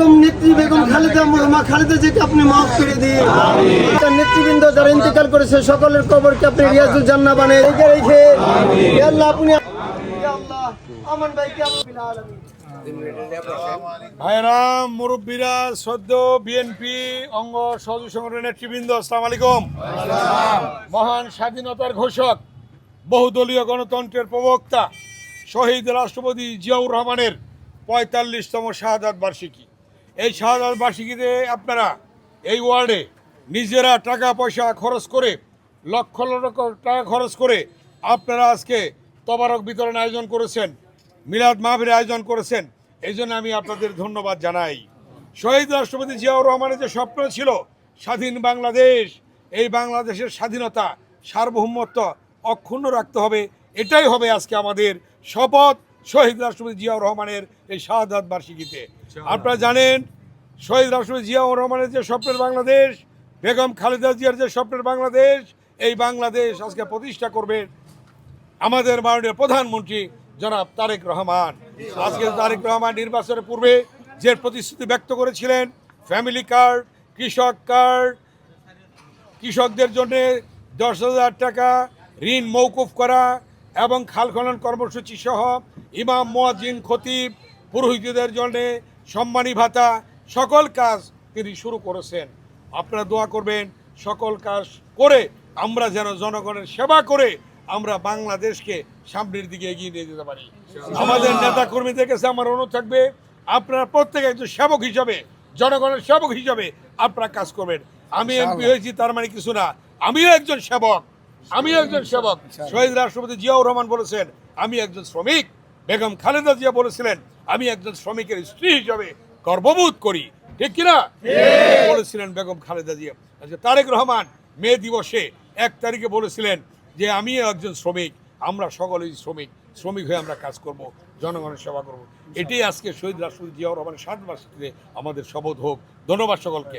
বেগম নেত্রী বেগম খালেদা জিকে আপনি মাফ করে দিন। নেতৃবৃন্দ যারা ইন্তেকাল করেছে সকলের কবরকে আপনি রিয়াজুল জান্নাহ বানিয়ে রেখে ইয়া আল্লাহ আপনি ইয়া আল্লাহ আমান ভাইকে ভাইরাম মুরব্বীরা সদ্য বিএনপি অঙ্গ সহযোগী সংগঠনের নেতৃবৃন্দ, আসসালামু আলাইকুম। মহান স্বাধীনতার ঘোষক, বহুদলীয় গণতন্ত্রের প্রবক্তা শহীদ রাষ্ট্রপতি জিয়াউর রহমানের ৪৫তম শাহাদাত বার্ষিকী। এই শাহাদাত বার্ষিকীতে আপনারা এই ওয়ার্ডে নিজেরা টাকা পয়সা খরচ করে লক্ষ লক্ষ টাকা খরচ করে আপনারা আজকে তবারক বিতরণ আয়োজন করেছেন, মিলাদ মাহফিলের আয়োজন করেছেন। এই জন্য আমি আপনাদের ধন্যবাদ জানাই। শহীদ রাষ্ট্রপতি জিয়াউর রহমানের যে স্বপ্ন ছিল স্বাধীন বাংলাদেশ, এই বাংলাদেশের স্বাধীনতা সার্বভৌমত্ব অক্ষুণ্ণ রাখতে হবে, এটাই হবে আজকে আমাদের শপথ শহীদ রাষ্ট্রপতি জিয়াউর রহমানের এই শাহাদাত বার্ষিকীতে। আপনারা জানেন শহীদ রাষ্ট্রপতি জিয়াউর রহমানের যে স্বপ্নের বাংলাদেশ, বেগম খালেদা জিয়ার যে স্বপ্নের বাংলাদেশ, এই বাংলাদেশ আজকে প্রতিষ্ঠা করবে আমাদের মাননীয় প্রধানমন্ত্রী জনাব তারেক রহমান। আজকে তারেক রহমান নির্বাচনের পূর্বে যে প্রতিশ্রুতি ব্যক্ত করেছিলেন, ফ্যামিলি কার্ড, কৃষক কার্ড, কৃষকদের জন্য ১০,০০০ টাকা ঋণ মৌকুফ করা এবং খাল খনন কর্মসূচি সহ ইমাম মুয়াজ্জিন খতিব পুরোহিতদের জন্য সম্মানী ভাতা, সকল কাজ তিনি শুরু করেছেন। আপনারা দোয়া করবেন সকল কাজ করে আমরা যেন জনগণের সেবা করে আমরা বাংলাদেশকে সামনের দিকে এগিয়ে নিয়ে যেতে পারি। আমাদের নেতা কর্মীদের কাছে আমার অনুরোধ থাকবে, আপনারা প্রত্যেকে একজন সেবক হিসাবে, জনগণের সেবক হিসাবে আপনারা কাজ করবেন। আমি এমপি হয়েছি তার মানে কিছু না, আমিও একজন সেবক। শহীদ রাষ্ট্রপতি জিয়াউর রহমান বলেছেন আমি একজন শ্রমিক, বেগম খালেদা জিয়া বলেছিলেন আমি একজন শ্রমিকের স্ত্রী হিসাবে গর্ববোধ করি, ঠিক কিনা বলেছিলেন বেগম খালেদা জিয়া। তারেক রহমান মে দিবসে ১ তারিখে বলেছিলেন যে আমি একজন শ্রমিক, আমরা সকলেই শ্রমিক হয়ে আমরা কাজ করব, জনগণের সেবা করব। এটাই আজকে শহীদ রাষ্ট্রপতি জিয়াউর রহমানের শাহাদাত বার্ষিকীতে আমাদের শপথ হোক। ধন্যবাদ সকলকে।